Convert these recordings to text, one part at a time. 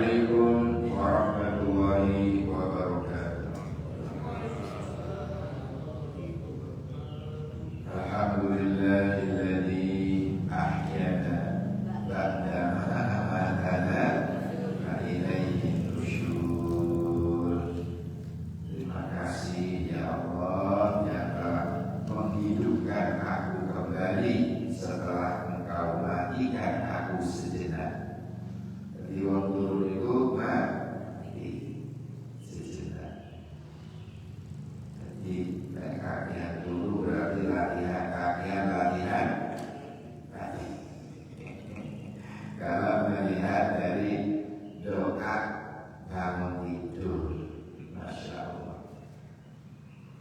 Assalamualaikum warahmatullahi wabarakatuh. Alhamdulillahilladzi ahyana ba'da ma amatana wa ilaihi nusyur. Terima kasih ya Allah yang telah menghidupkan aku kembali setelah Engkau matikan aku sejenak. Jadi waktu itu mati sejenak. Jadi kakian dulu berarti latihan tadi. Kalau melihat dari doa bangun tidur, Masya Allah.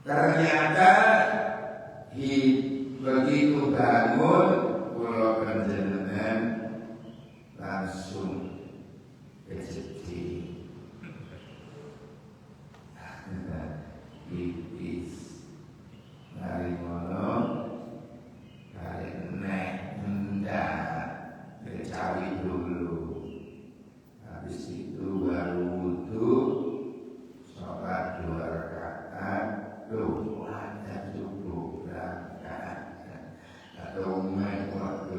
Ternyata begitu bangun, pulau penjenengan langsung kejeti pipis dari mono dari nek hendak kecawi dulu, habis itu baru wudu, sholat 2 rakaat, ada cukup rakaat atau mekot.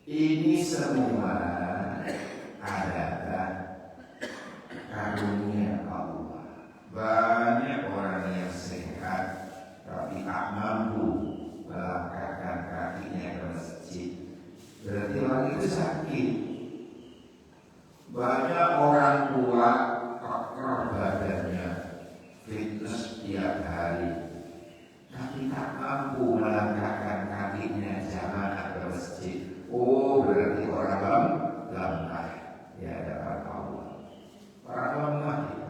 Ini semua adalah karunia Allah. Banyak orang yang sehat tapi tak mampu melangkahkan kakinya ke masjid, berarti orang itu sakit. Banyak orang tua kokoh badannya, fitness tiap hari, tapi tak mampu melangkahkan kakinya jamaah ke masjid. Oh, berarti orang lemah di hadapan Allah. Orang lemah ya.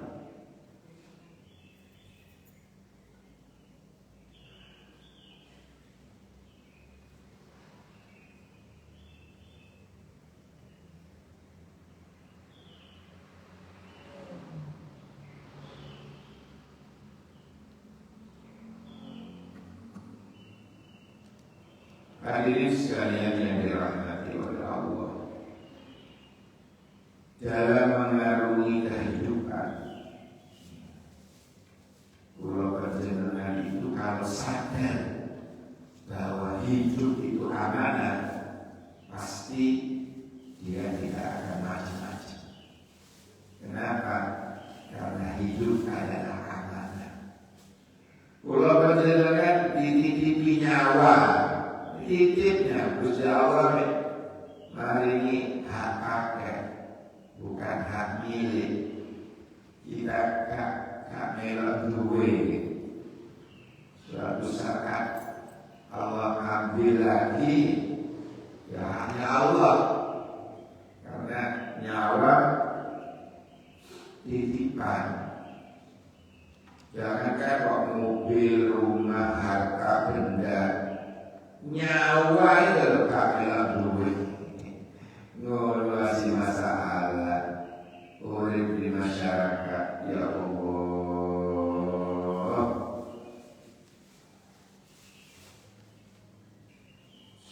Hadirin sekalian yang dirahmati oleh Allah, dalam mengarungi kehidupan, pulau penjenengan itu kalau sadar bahwa hidup itu amanah, pasti dia tidak akan macam-macam. Kenapa? Karena hidup adalah amanah. Pulau penjenengan dititipi nyawa, titipnya Gusti Allah maringi hak pakai, bukan hak milik. Kita gak melok duwe. Suatu saat Allah ambil lagi, ya hanya Allah. Karena nyawa titipan. Jangan kok mobil, rumah, harta, benda, nyawa itu kami duit ngulasi masalah urip di masyarakat. Ya Allah,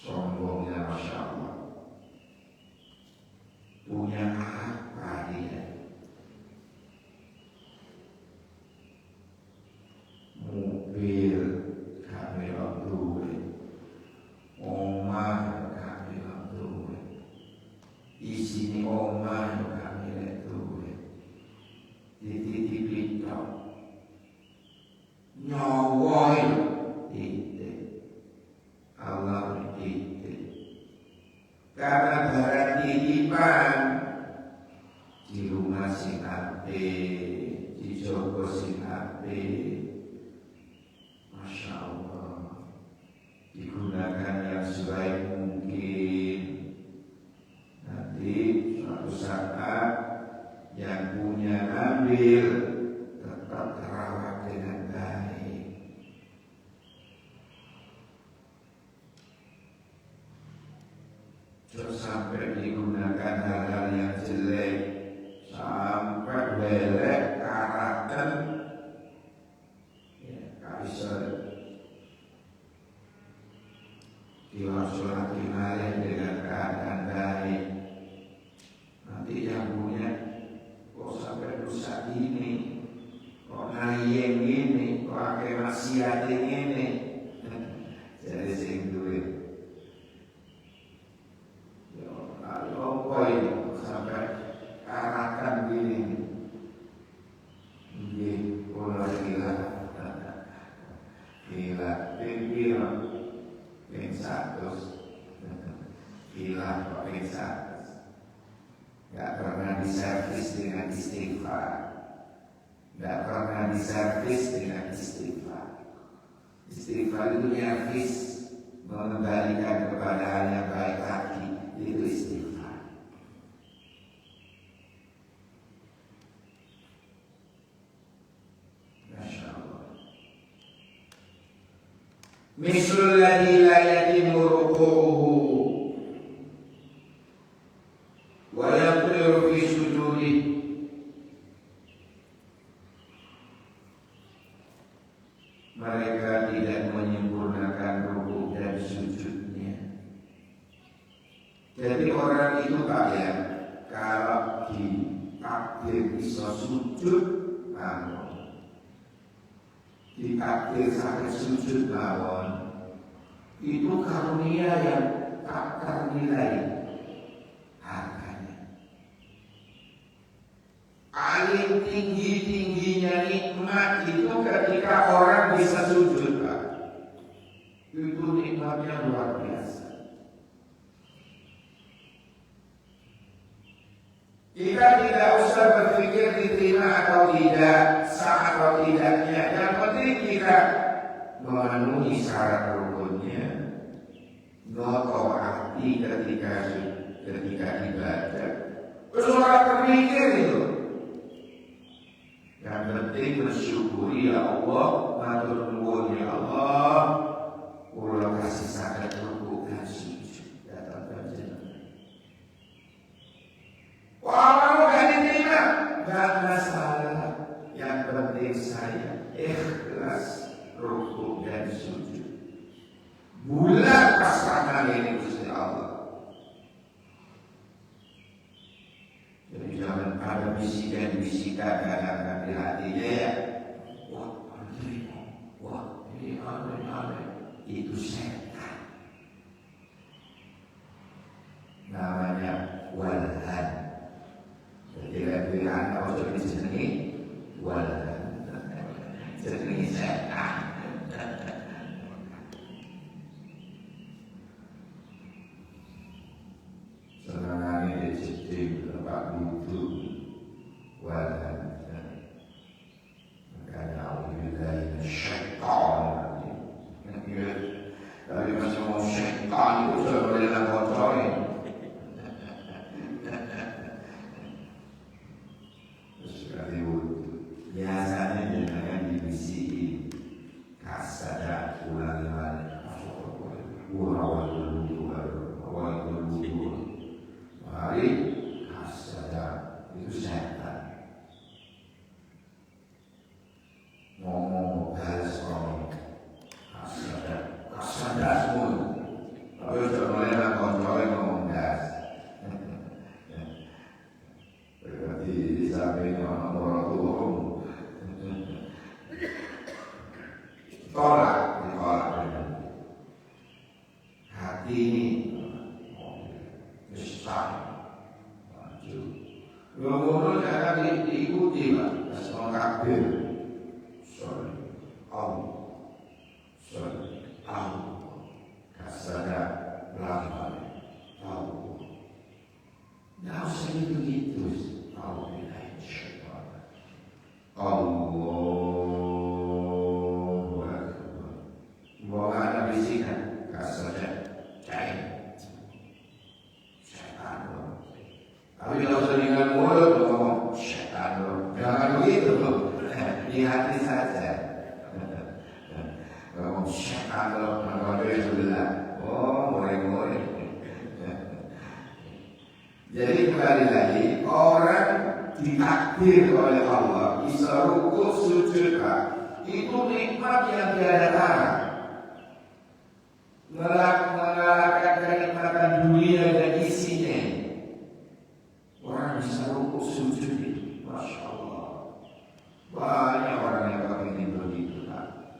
sombongnya Masya Allah. Punya apa dia? Mobil kami duit, omah kami duwe, isine omah kami duwe, titipi tok, nyawa titik, Allah titik. Karena barang titipan di rumah sing apik, di jogo sing apik, Masya Allah, digunakan yang sebaik mungkin. Nanti suatu saat yang punya ambil tetap terawat dengan baik. Jangan sampai digunakan hal-hal yang jelek, sampai belek karakter, ya, bisa diwasolati dengan keadaan baik. Nanti yang khasiate ngene. Jadi sing duwe. Yo, apa ini sampai arahkan gini. Nggih, kula gila. Gila, gila. Ping 100. Gila, ping 100. Gak pernah diservis dengan istighfar. Gak pernah diservis dengan istighfar. Istighfar itu nyervis, mengembalikan kepada hal yang baik lagi. Itu istighfar. Masya Allah. Mislul ladzi la yatimu ruku'uhu wa yaqdiru fi sujudih. Mereka tidak menyempurnakan rukuk dan sujudnya. Jadi orang itu kayak kalau ditakdir bisa sujud, ditakdir sampai sujud mawon, itu karunia yang tak ternilai harganya. Paling tinggi-tingginya nikmat itu ketika orang bisa sujud, Pak. Itu nikmatnya luar biasa. Kita tidak usah berpikir diterima atau tidak, sah atau tidaknya. Yang penting kita memenuhi syarat rukunnya, noto hati ketika ibadah. Terus orang terpikir itu. Yang penting bersyukuri ya Allah, matur nuwun ya Allah, kula kasih saged rukuk dan sujud datang panjenengan. Walau gak diterima, gak masalah. Yang penting saya ikhlas rukuk dan sujud. Bulat pasangan ini Gusti Allah. Jadi jangan ada bisikan-bisikan kadang-kadang di hatinya ya. Wah, ini aneh. Itu setan. Namanya walhan. Jadi pilihan kalau sudah disenangi walhan. Senangi setan. Senangannya dicipti tempat duduk walhan. Makanya alhamdulillah syaitan. Tapi masih mau syaitan itu sudah boleh nak kontrolin. Sekali biasanya jangan dibisiki kasada ulang-ulang. Awal dulu. Mari kasada itu setan. Ngomong balas orang kasada semua. Tapi sudah mulai nak kontrolin ngomong das. Berarti di samping orang tua tolak hati ini besar maju. Ngomong jangan diikuti lah. Asal kabir. Sorry, kasada lama. Nggak usah gitu. Allahu Akbar. Mau ada bisikan kasada cair. Setan loh. Tapi kalau usah dengan mulut ngomong setan loh. Jangan begitu loh. Di hati saja. Ngomong setan loh. Kalau dari sebelah. Oh, mulai. Jadi kembali lagi, orang ditakdir oleh Allah bisa rukuk sujud, Pak. Itu nikmat yang tiada tara. Mengalahkan kenikmatan dunia dan isinya. Orang bisa rukuk sujud itu, Masya Allah. Banyak orang yang kepingin begitu, Pak.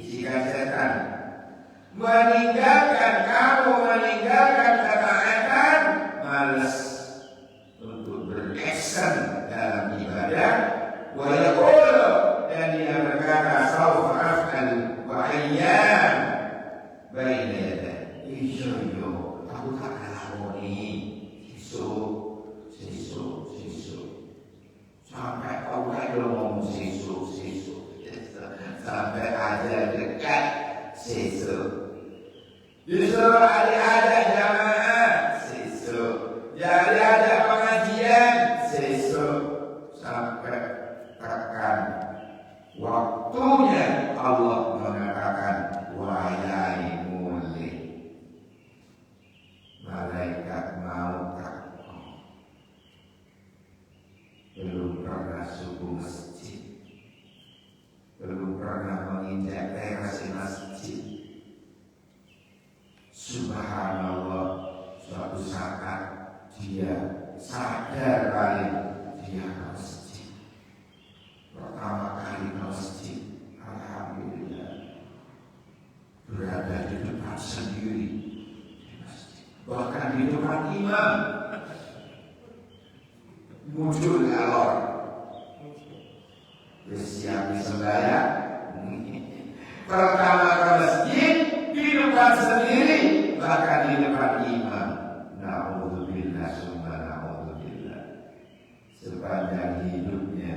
bisikan setan. Kamu meninggalkan ketaatan, malas untuk beraction dalam ibadah. Wa yaqul, dan dia berkata, saufa af'al wa ayyan baina yaday. Iyo, aku tak lakoni sesuk. Sampai kau ngomong sesuk. Sampai aja dekat sesuk. Disuruh adik-adik jamaah sesuk. Jadi ada pengajian sesuk. Sampai tekan waktunya Allah mengatakan wahai mulih, malaikat maut belum pernah subuh masjid, belum pernah menginjak teras masjid. Subhanallah, suatu saat dia sadar kali dia ke masjid. Pertama kali ke masjid, alhamdulillah, berada di depan sendiri di masjid, bahkan di depan imam. Muncul alor, bersiap sembahyang. Pertama ke masjid, di depan sendiri, bahkan di depan imam. Na'udzubillah, summa na'udzubillah. Sepanjang hidupnya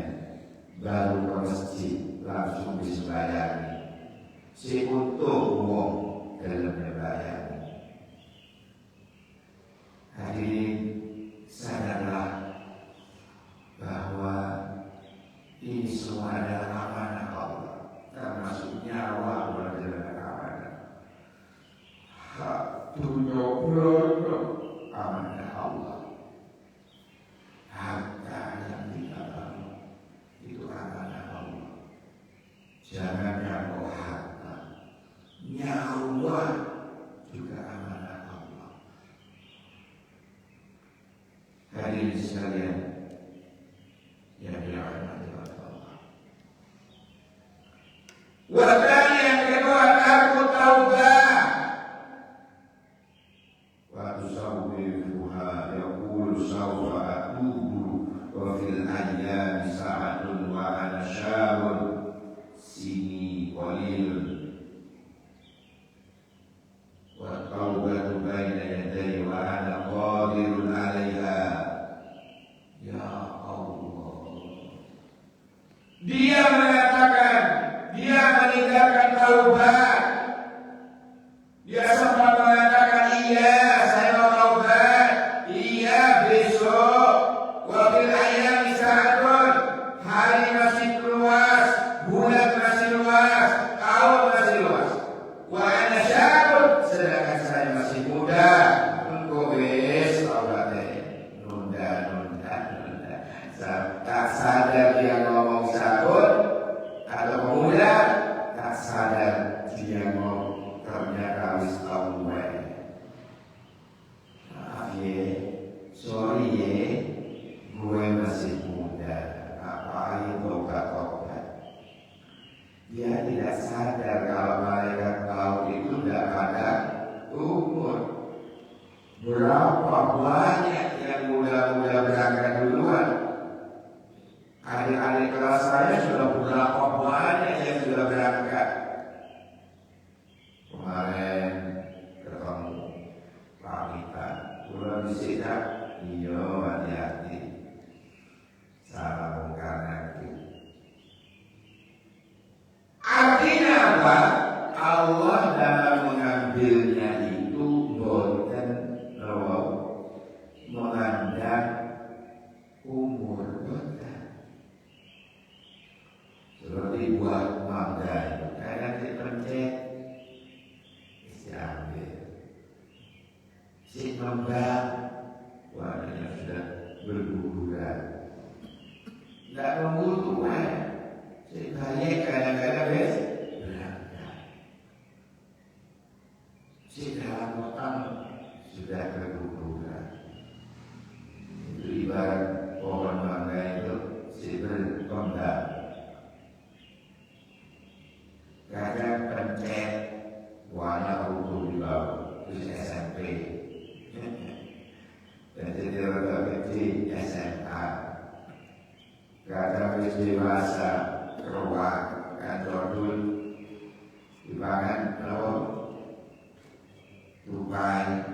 baru ke masjid langsung disembayangi. Si untung wong dalam membayangi. Hadirin, sadarlah bahwa ini semua adalah amanah Allah, termasuk nyawa adalah amanah. Hak dunia amanah Allah. Harta yang kita bangun itu amanah Allah. Jangan nyawa harta, nyawa juga amanah Allah. Hadirin sekalian yang dirahmati Allah. Wadani yang kedua, aku taubah. Wa tusawwifuha yaqulu sawfa atubu wa fil ayyami sa'atun wa ana syabun sini qalilun. Wa taubatu baina yaday wa ana qadirun 'alaiha. Ya dia mengatakan, dia meninggalkan taubat. Dia sempat mengatakan, iya saya mau taubat, iya besok. Wabil ayam sa'atun, hari masih luas, bulan masih luas, tahun masih luas. Wa ana syabun, sedangkan saya masih muda. Engkau wis taubatnya nunda. Tak sadar dia ngomong sabun atau pemuda, tak sadar dia ngomong ternyata wis taubat. Maaf ye, sorry ye, gue masih muda, ngapain tobat. Dia tidak sadar kalau malaikat maut itu tidak ada umur. Berapa banyak yang muda-muda berangkat duluan. Adik-adik kelas saya sudah berapa banyak yang sudah berangkat. Kemarin ketemu pamitan, udah bisa iya hati-hati, salam karena itu. Artinya apa? Allah dalam mengambilnya itu boten mengandang umur boten. Seperti buah mangga itu, kayak dipencet, isi ambil, si kembang, warnanya sudah berguguran, tidak membutuhkan, si bayi kadang-kadang berangkat, si dalam otak sudah berguguran. Itu ibarat pohon mangga itu, si berkembang. Kadang Dan jadi rada gede SMA. Kadang wis dewasa keruak kantor dul dipangan kalau tupai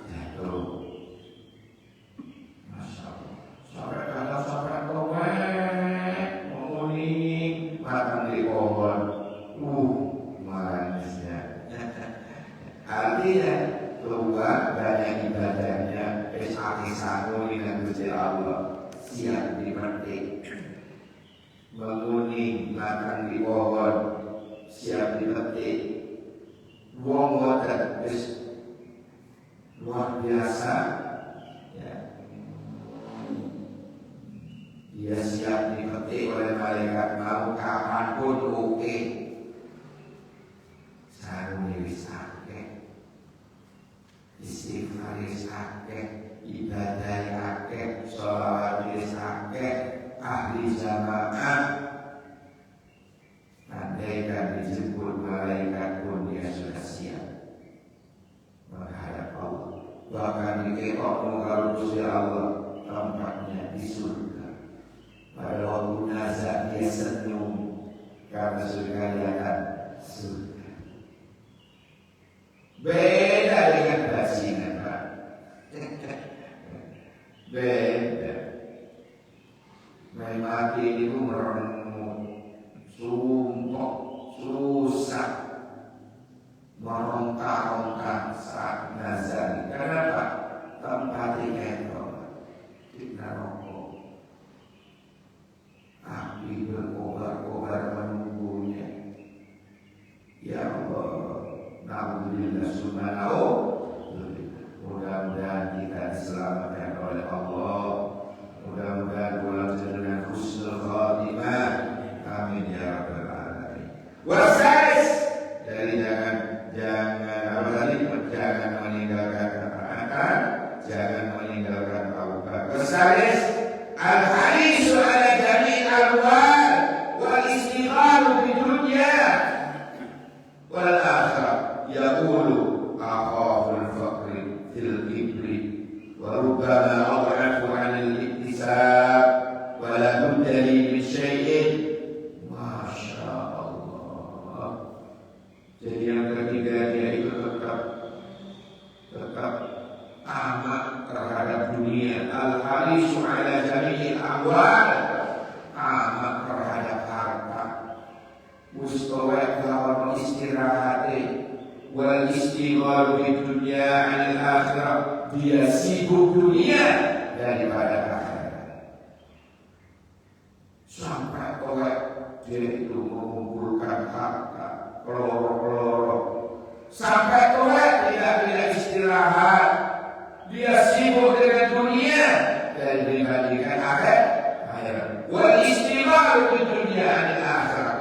jatuh. Masya Allah. Sampai kalau sampai kowek menguning makan di pohon. Manisnya. Artinya keluar banyak ibadahnya, kisah-kisahmu dengan Gusti Allah siap dipetik. Menguning makan di pohon siap dipetik. Wong ngoten wis luar biasa ya. Dia siap dipetik oleh malaikat mau kapanpun oke. Sarung wis akeh, istighfar wis akeh, ibadah akeh, sholawat wis akeh, ahli jamaah. Andaikan dijemput malaikat pun dia sudah siap menghadap Allah. Bahkan dikekok kalau Gusti Allah tempatnya di surga. Pada waktu nazar dia senyum karena surga dia akan surga. Beda dengan bajingan, Pak. Beda. Memati itu merenung, sumpah, susah, meronta-ronta saat nazar. Kenapa? Tempatnya itu kita rokok. Api berkobar-kobar menunggunya. Ya Allah. Alhamdulillah subhanahu. Mudah-mudahan kita diselamatkan oleh Allah. Mudah-mudahan pulang dengan husnul khatimah. Amin ya rabbal alamin. Wasalis. Jadi jangan meninggalkan ketaatan, jangan meninggalkan taubat. Wasalis al-hadisu ala jami' al-wal wal istighalu bi dunya wal akhirah. Yaqulu akhaful faqri fil kibri wa rubbama ad'afu 'anil iktisab wa la budali min syai'in. Masya Allah. Jadi yang ketiga dia itu tetap amat terhadap dunia. Al-harisu 'ala jami'il amwal, amat terhadap harta. Mustawat lawan istirahati wal istighalu bid dunya 'anil akhirah. Dia sibuk dunia daripada akhirat. Sampai oleh dia itu mengumpulkan harta peloro-peloro. Sampai oleh tidak istirahat. Dia sibuk dengan dunia dan dibandingkan akhirat. Wal istighalu bid dunya 'anil akhirah.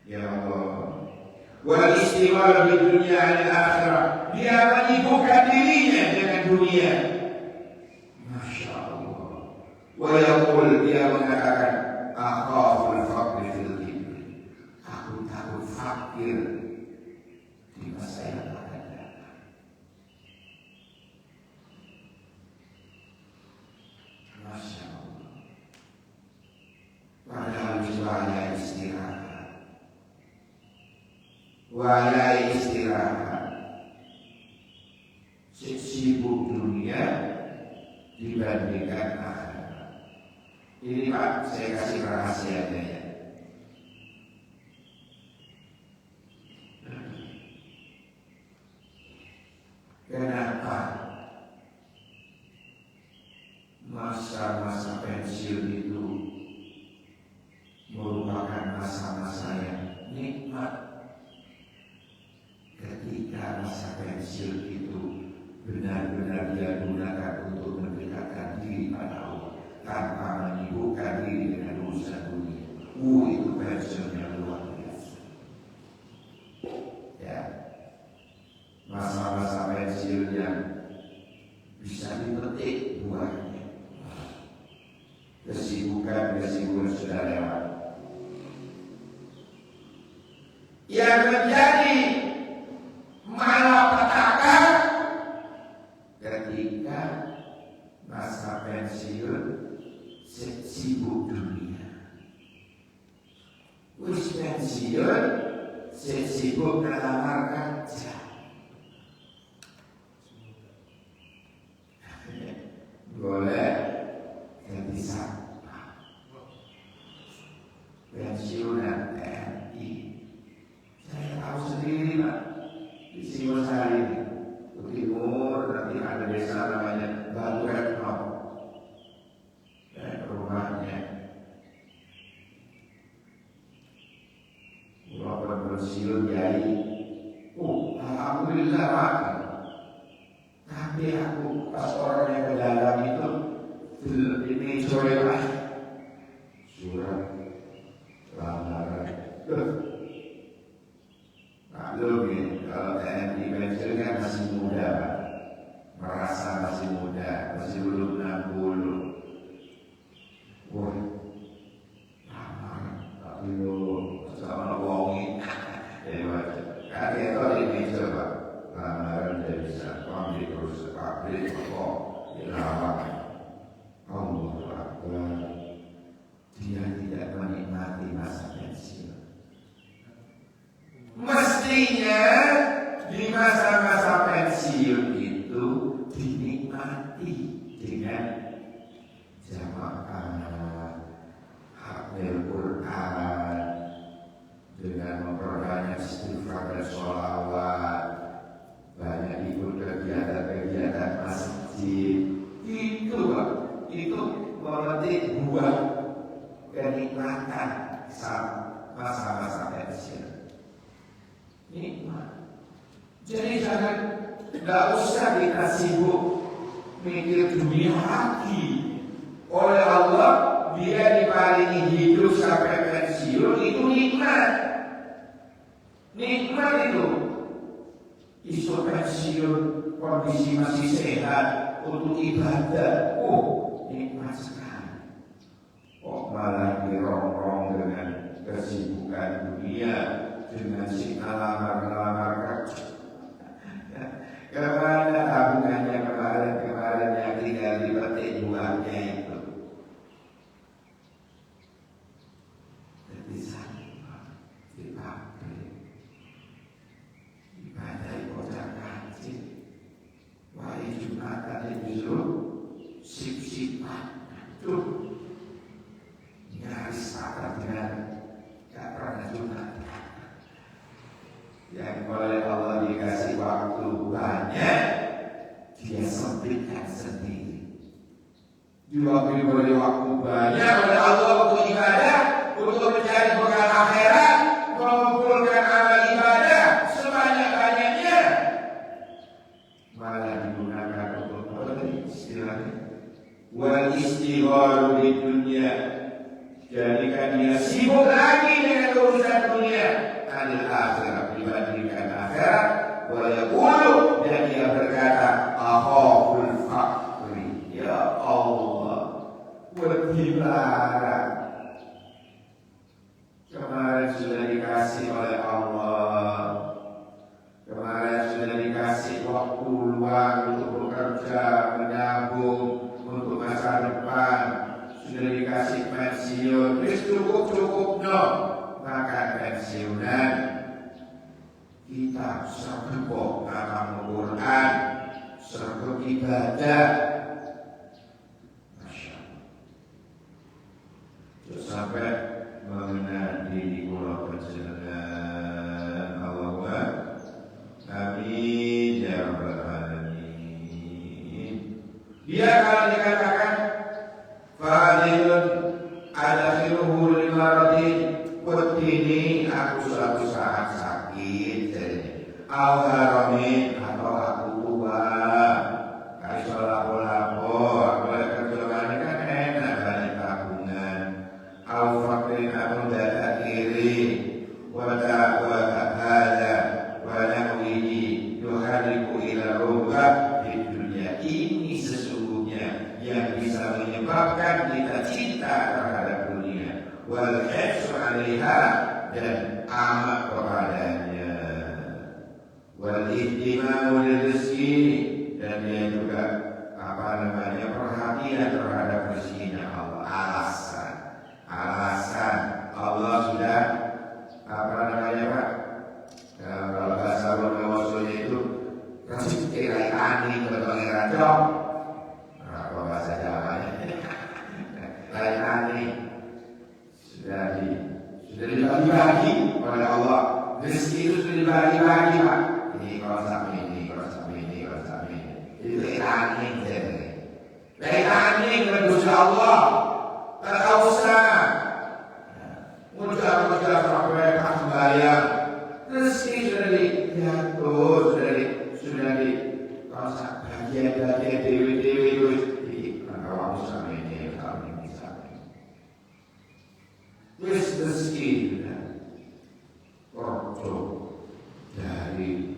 Ya Allah. Wal istighalu bid dunya 'anil akhirah. Dia menyibukkan dirinya dengan dunia. Masya Allah. Wa yaqul, dia mengatakan akhaful faqri fil kibri. Aku takut fakir di masa yang akan datang. Masya Allah. Padahal jiwanya istirahat. Walai istirahat, sibuk dunia dibandingkan akhirat. Ini Pak, saya kasih rahasianya ya. Kenapa masa-masa pensiun itu merupakan masa-masa yang nikmat? Ketika masa pensiun itu benar-benar dia gunakan untuk mendekatkan diri pada Allah tanpa menyibukkan diri dengan urusan dunia. Itu pensiun yang luar biasa. Ya, masa-masa pensiun yang bisa dipetik buahnya. Kesibukan sudah lewat. Yang menjadi wis pensiun, sibuk ngelamar kerja. Boleh jadi satpam, pensiunan TNI. Saya tahu sendiri Pak, di Singosari di timur nanti ada desa namanya Batu Retno, dan rumahnya walaupun pensiun jadi, alhamdulillah Pak. Tapi aku pas orang yang ke dalam itu ini sore Pak, surat lamaran. Maklum ya, kalau TNI pensiun kan masih muda Pak, merasa masih muda, masih belum 60. Wah, lamaran, tapi lo sama wongi, ya macam. Kakek itu ini coba lamaran dari satpam di perusahaan pabrik kok dilamar. Allah Akbar, dia tidak menikmati masa pensiun. Mestinya di masa-masa pensiun itu dinikmati dengan jamaah, hafal Quran, dengan memperbanyak istighfar dan sholawat, banyak ikut kegiatan-kegiatan masjid. Itu Pak, itu memetik buah kenikmatan masa-masa pensiun. Nikmat. Jadi nggak usah kita sibuk mikir dunia lagi. Oleh Allah dia diparingi hidup sampai pensiun, itu nikmat. Nikmat itu. Isu pensiun kondisi masih sehat untuk ibadah. Nikmat sekali. Kok malah dirongrong dengan kesibukan dunia, dengan si lamar kerja. Kemana tabungannya kemarin yang tinggal dipetik buahnya itu. Jadi sama di pabrik, ibadah kocar kacir, wahai Jumatan itu sip-sipan, nyaris sabar dengan gak pernah Jumatan. Yang oleh Allah dikasih waktu banyak, dia sempitkan sendiri. Diwakili oleh waktu banyak oleh Allah untuk ibadah, untuk mencari bekal akhirat, mengumpulkan amal ibadah sebanyak-banyaknya, malah digunakan untuk istilahnya wal istighalu di dunia. Jadikan dia sibuk lagi dengan urusan dunia, anil akhirat, dibandingkan akhirat. Wa yaqulu, dan dia berkata, akhaful faqri, ya Allah, berdilarang. Kemarin sudah dikasih oleh Allah, kemarin sudah dikasih waktu luang untuk bekerja, menabung untuk masa depan, sudah dikasih pensiun, cukup no, maka pensiunan kita sergap ngamal Quran, sergap ibadah, Masya Allah. Terus sampai mengenai diri pulau perjalanan Allah, amin ya rabbal alamin. Dia kalau dikatakan fadilun adakhiruhu limaradin, ini aku suatu saat sakit, al-haramin, atau aku tua, kasih lapo-lapo, aku kerjaan kan enak, banyak tabungan, al-fakrin, aku dada kiri, wada hada, wada wini, yuhadiku ila rubah di dunia ini. Sesungguhnya yang bisa menyebabkan kita cinta terhadap dunia, wal hifz 'alaiha, dan amat kepadanya, wal ihtimamu lirrizqi, dan dia juga perhatian terhadap rezekinya Allah. Alasan Allah sudah sudah dibagi-bagi oleh Allah. Rezeki itu sudah dibagi-bagi, Pak. Ini kalau sampai ini, kalau sampai ini, kalau sampai ini. Itu angin jadi. Baik angin berdosa Allah. Tak usah. Mudah sampai sembahyang. Rezeki sudah diatur, sudah di kalau bagian dewi itu di kalau sampai ini, kalau ini sampai. Terus rezeki dari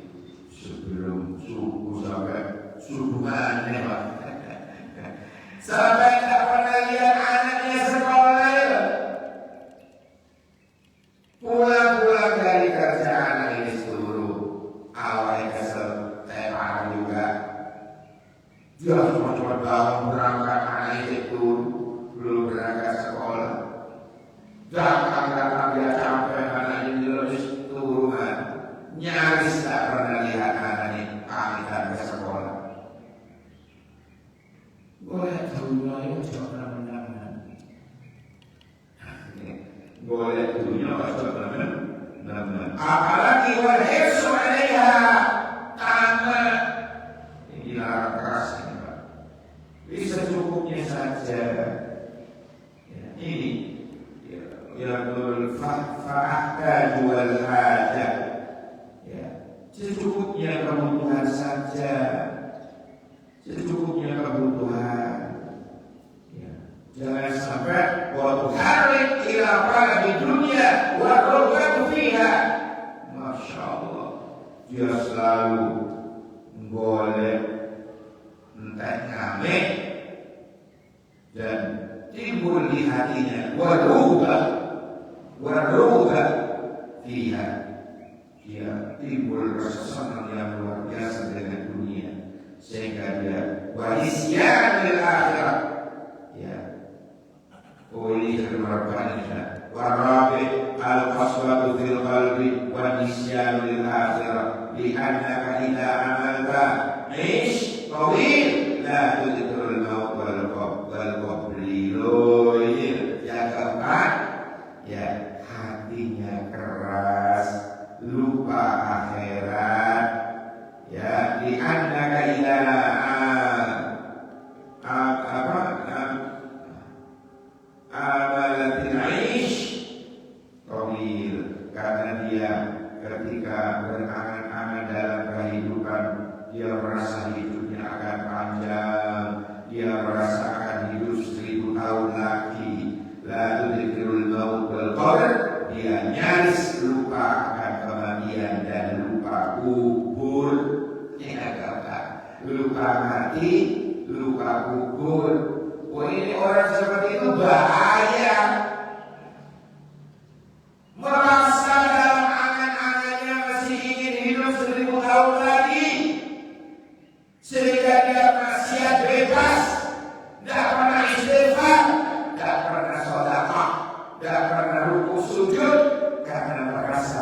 sebelum subuh sampai subuhannya, Pak. Sampai tak pernah lihat anaknya sekolah. Pulang dari kerjaan ini seluruh awalnya kesel, tepar juga. Dia cuma bangun berangkat anak itu belum berangkat sekolah. Datang dia sampai anaknya terus turunan. Nyaris tak pernah lihat anaknya pamitan ke sekolah. Boleh dunia itu coba menang. Boleh dunia coba menang. Apalagi walhirsu alaiha tamat. Ini larang keras ini, Pak. Bisa cukupnya saja. Ya, ini yang fa'ahta jual hajat. Ya, secukupnya kebutuhan saja. Secukupnya kebutuhan. Ya. Jangan sampai wa tuharrik ila qalbi dunya wa rugatu fiha. Masya Allah. Dia selalu boleh entah ngamek dan timbul di hatinya waruga fiha. Dia timbul rasa senang yang luar biasa dengan dunia sehingga dia wanisyan lil akhirat. Ya. Oh, ini kemarbannya. Warabi al-qaswatu fil qalbi wanisyan lil akhirat li'annaka idza amalta ish tawil la tudrikul maut wal qabri. Yang keempat, ya, hatinya keras, lupa akhirat. Ya, li'annaka idza amalatil aish tawil, karena dia ketika berangan-angan dalam kehidupan dia merasa hidupnya akan panjang, dia merasakan hidup 1000 tahun lagi. La tudrikul maut wal qabr, dia nyaris lupa akan kematian dan lupa kubur. Lupa mati, lupa kubur. Oh, ini orang seperti itu bahaya. Merasa dalam angan-angannya masih ingin hidup 1000 tahun lagi, sehingga dia maksiat bebas, tidak pernah istighfar, tidak pernah sedekah, tidak pernah rukuk sujud, karena merasa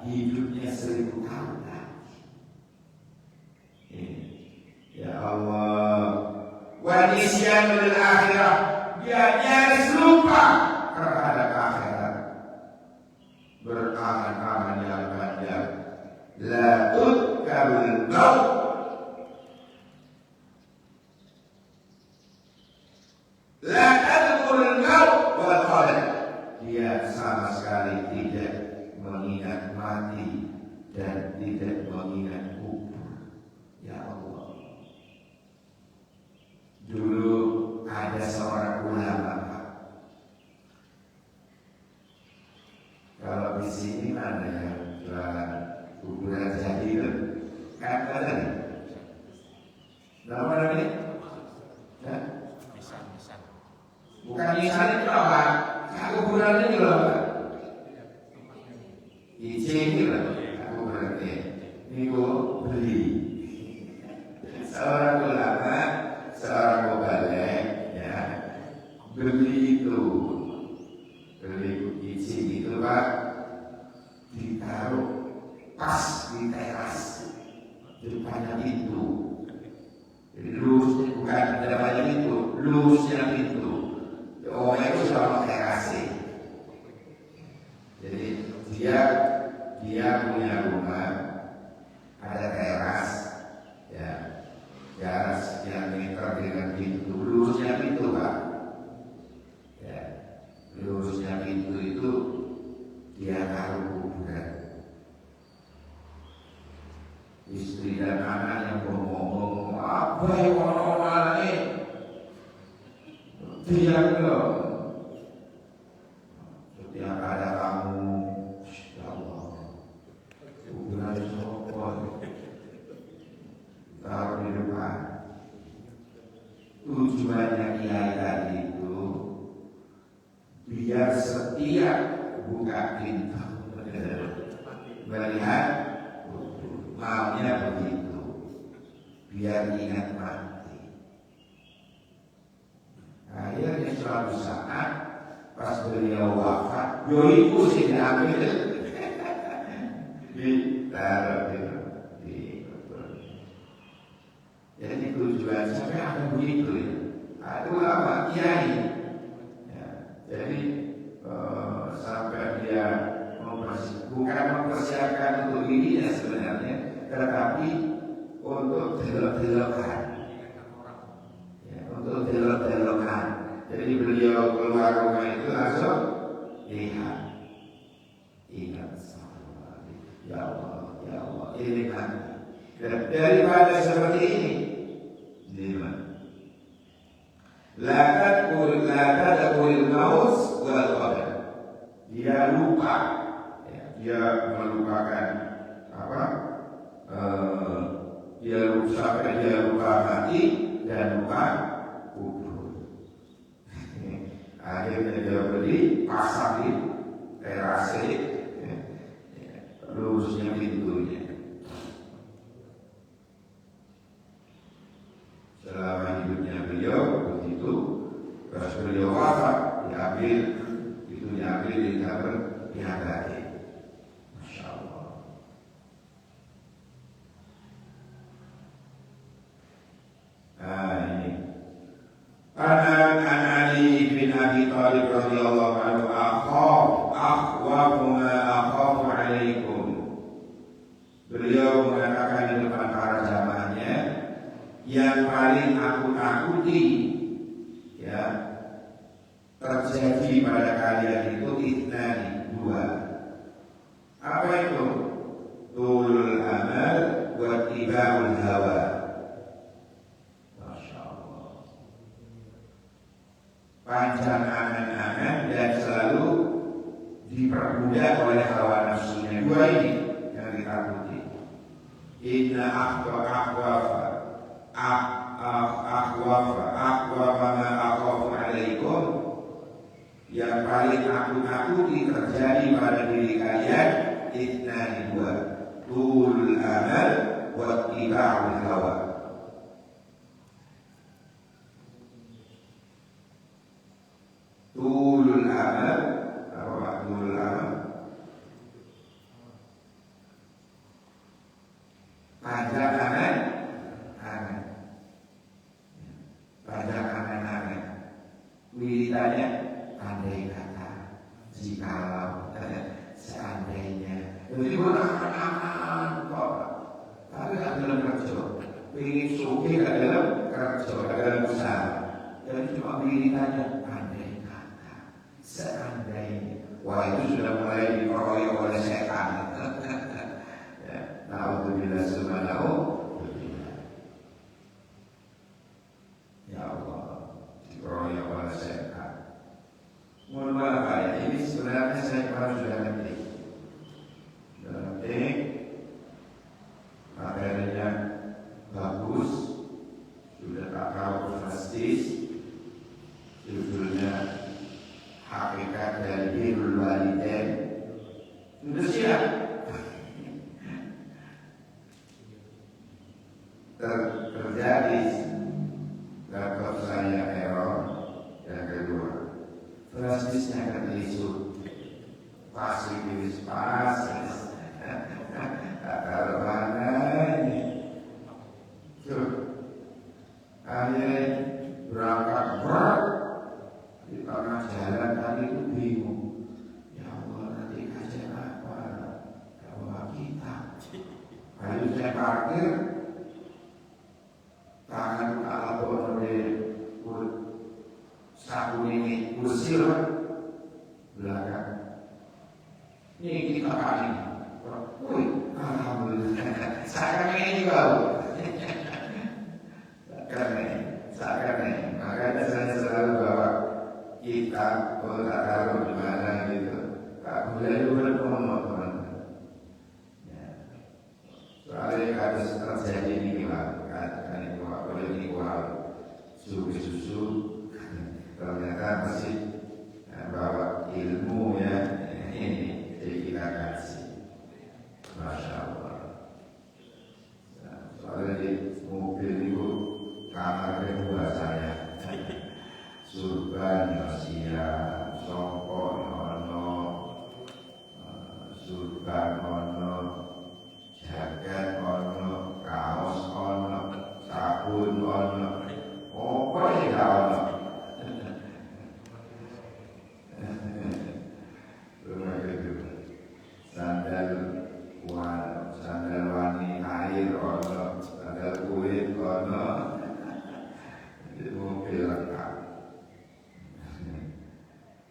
hidupnya 1000 tahun lagi. Ya Allah, wanisyanul akhirah, dia nyaris lupa terhadap akhirat. Berangan-angan yang panjang. La tudkarul maut, la tadkurul maut wal qabr. Dia sama sekali tidak mengingat mati dan tidak mengingat kubur. Ya Allah. Dulu ada seorang ulama, kalau di sini mana yang jualan kuburan jadi kan ada nih. Nama namanya? Ya? Bukan nisan itu apa? Kuburan itu apa? Di sini lah kuburannya. Ini gua beli. Seorang ulama, seorang mubalik, ya, beli izin itu, Pak, ditaruh pas di teras depannya pintu. Jadi lurusnya bukan depannya pintu, lurusnya pintu. Oh, itu sama teras sih. dia punya rumah, ada teras, ya, jarak sekian meter dengan pintu, lurusnya pintu Pak, ya, lurusnya pintu itu dia taruh kuburan. Istri dan anak yang ngomong apa yang orang ini, dia bilang setiap ada kamu, ya Allah, kuburan sopor taruh di depan. Tujuannya kiai tadi itu biar setiap buka pintu melihat maunya begitu, biar ingat mati. Akhirnya suatu saat pas beliau wafat, itu sih diambil ditaruh di jadi tujuan sampai ada begitu ya. Ada ulama kiai, ya, jadi sampai dia bukan mempersiapkan untuk dirinya sebenarnya, tetapi untuk delok-delokan, ya, untuk delok-delokan. Jadi beliau keluar rumah itu langsung lihat, ingat ya Allah, ini kan daripada seperti ini. La tadkhulul maut wal qadar. Dia lupa, ya, dia melupakan apa? Dia lupa mati dan lupa kubur. Akhirnya dia beli pasang di terase, lurusnya pintunya. Selama hidupnya beliau begitu, pas beliau wafat diambil ditaruh dihargai. Masya Allah. Ini An Ali bin Abi Thalib radhiyallahu anhu akhwafu ma akhafu alaikum. Beliau mengatakan di depan para jamaahnya, yang paling aku takuti, ya, terjadi pada kalian itu itnani, dua. Apa itu? Tulul amal wa ittiba'ul hawa. Masya Allah. Panjang angan-angan dan selalu diperbudak oleh hawa nafsunya. Dua ini yang ditakuti. Inna akhwafa ma akhafu alaikum, yang paling aku takuti terjadi pada diri kalian itnani, dua. Tulul amal wa ittiba'ul hawa. Tulul amal, apa tulul amal? Panjang angan-angan. Wiridannya andai kata, jikalau, seandainya. Jadi berangan-angan kok, tapi gak dalam kerja. Pengen suki gak dalam kerja, gak dalam usaha. Jadi cuma wiridannya andai kata, seandainya. Wah, itu sudah mulai dikeroyok oleh setan. Na'udzubillah subhanahu. Ya Allah, dikeroyok oleh setan. Mohon maaf ya, ini sebenarnya saya kemarin sudah ngerti. Materinya bagus, sudah tak tahu drastis. Judulnya Hakikat dari Birrul Walidain. Sudah siap. Terjadi laptop saya error. Yang kedua, flashdisknya kelisut, fasilitas taruh mana ini? Akhirnya berangkat berat di tengah jalan tadi itu bingung. Ya Allah, nanti kajian apa parkir tangan ala oleh sapu ini kursi belakang. Ini kita kali. Wih, alhamdulillah. Seakan ini juga. Seakan ini. Makanya saya selalu bawa kita kalau tak taruh di mana gitu. Tak boleh juga teman-teman. Soalnya harus terjadi ini Pak. Kan itu Pak. Boleh ini Pak. Susu ternyata masih bawa ilmu ya. Ini jadi kita kasih. Masya Allah. Soalnya di mobil itu kamar kedua saya. Surban Yosia, Songkok Ono, Surban Ono, jaket Ono, kaos Ono, sabun Ono, apa ya Ono? Sandal wani air Ono, sandal kulit Ono, di mobil lengkap.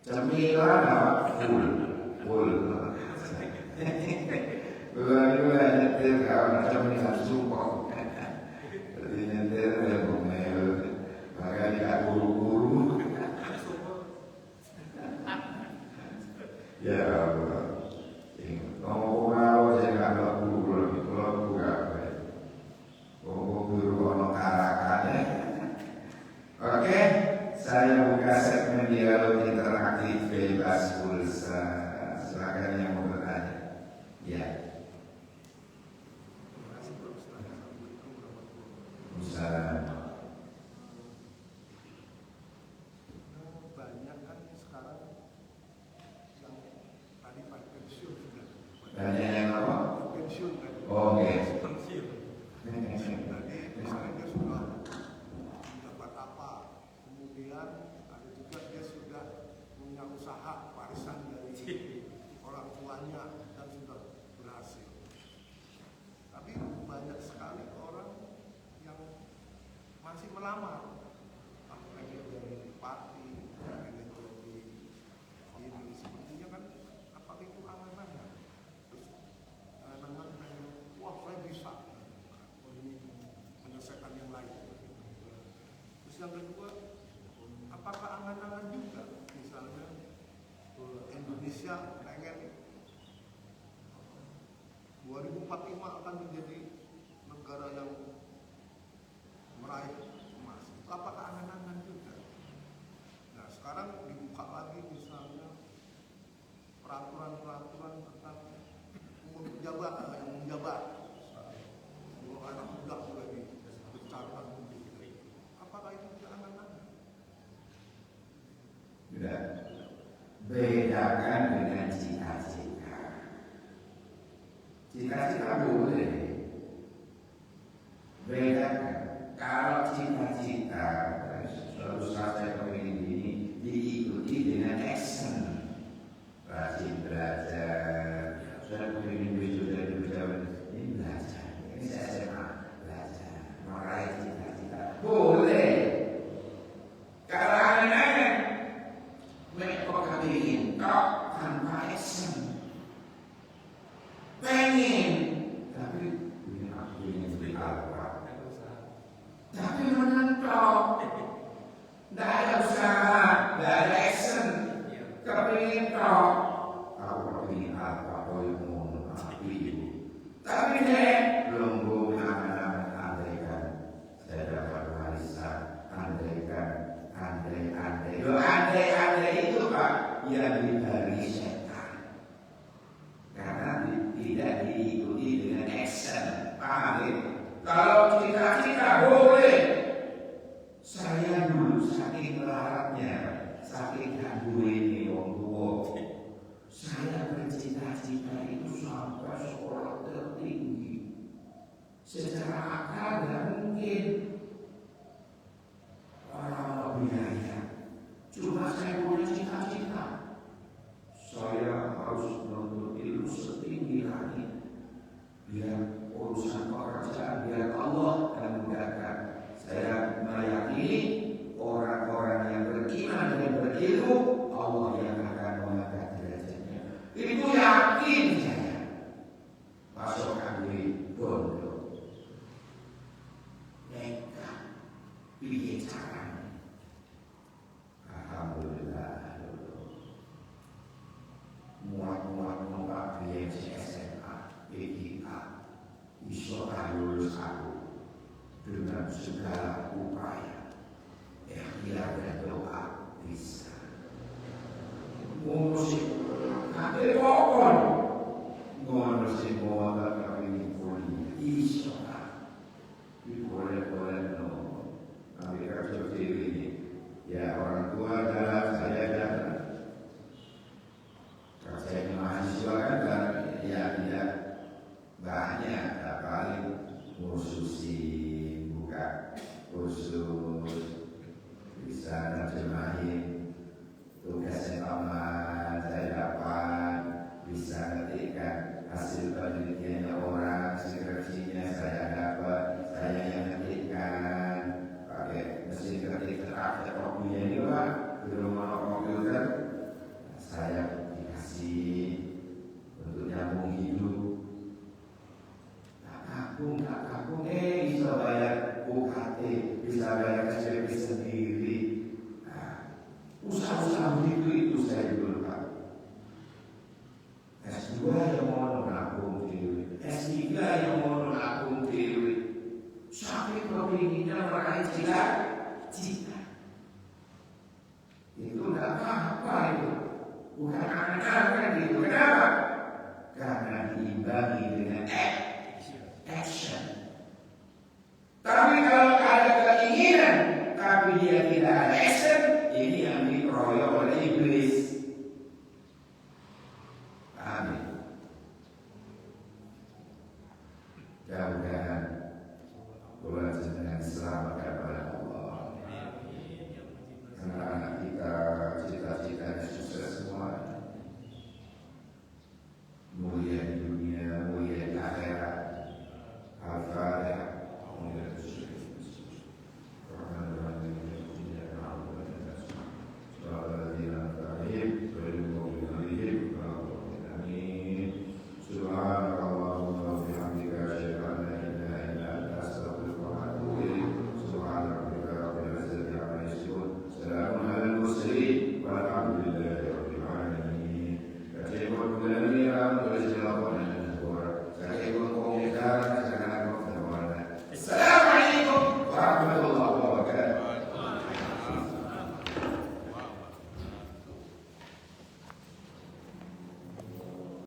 Cemilan apa? Full. Bukan nyetir kalau cemilan support. Jadi nyetir ya bumel, makanya tidak buru-buru. Ya Allah. Ngomong kalau saya nggak mau buru-buru, kalau buka apa? Ngomong buru ono karakannya. Oke. Saya buka segmen dialog interaktif bebas pulsa. Silakan yang mau bertanya. Ya. Banyak kan sekarang yang tadi pensiun sudah. Banyak yang apa? Pensiun kan. Oke. Pensiun. Jadi misalnya dia sudah dapat apa, kemudian ada juga dia sudah punya usaha warisan dari orang tuanya dan sudah berhasil. Tapi banyak sekali orang yang masih melamar, pengen jadi bupati, pengen jadi ini, sepertinya kan apa itu amanahnya. Terus teman-teman pengen, wah saya bisa menyelesaikan yang lain. Terus yang kedua, apakah angan-angan juga, misalnya Indonesia pengen 2045 akan menjadi negara yang meraih emas. Itu apakah angan-angan juga? Nah sekarang dibuka lagi misalnya peraturan-peraturan tentang umur pejabat yang menjabat. Semua anak muda boleh dibicarakan begitu. Apakah itu juga angan-angan? Tidak. Bedakan dengan cita-cita. Cita-cita boleh. Bedakan. Kalau cita-cita suatu saat saya ingin ini diikuti dengan action, rajin belajar. Saya ingin wisuda ini belajar. Ini saya SMA belajar, meraih cita-cita. Boleh. Kalau aneh-aneh, mereka kepengen kok tanpa action. Pengen, tapi ini aku ingin beli apa? Tapi menentok, tidak ada usaha, tidak ada action, kepingin kok. Aku kepingin apa, koymu, api. Tapi deh, belum angan-angan andaikan saya dapat warisan, andaikan, andai. Loh andai itu Pak, yang diberi setan. Karena tidak diikuti dengan action, paham ya? Kalau cita-cita boleh. Saya dulu saking melaratnya, saking ganggu ini wong tua. Saya bercita-cita itu sampai sekolah tertinggi. Secara akal tidak mungkin. Orang biaya. Cuma saya punya cita-cita. Saya harus menuntut ilmu setinggi langit. Biar urusan orang iso lulus aku dengan segala upaya, ikhtiar dan doa bisa. Ngurusin kabeh kokon, ngurusin bawa kami kuliah iso lah. Boleh no. Kami kerja ini, ya orang tua adalah saya dan saya mahasiswa kan ya tidak banyak, paling ngurusin buka kursus, bisa nerjemahin tugasnya paman saya dapat, bisa ketikkan hasil penelitiannya orang, skripsinya saya dapat, saya yang ketikkan pakai mesin ketik terakhir kopinya ini Pak, di rumah komputer saya dikasih untuk nyambung hidup. Tak kabung, bisa bayar UKT, bisa bayar SPP sendiri. Nah, usaha-usaha itu saya dulu Pak. S2 yang mau nabung dewi, S3 yang mau nabung dewi. Sampai kepinginnya meraih cita-cita. Itu tidak apa-apa itu. Bukan anak-anak itu. Kenapa? Karena diimbangi dengan action. Tapi kalau ada keinginan, tapi dia tidak ada action, ini yang dikeroyok oleh iblis. Amin. Mudah-mudahan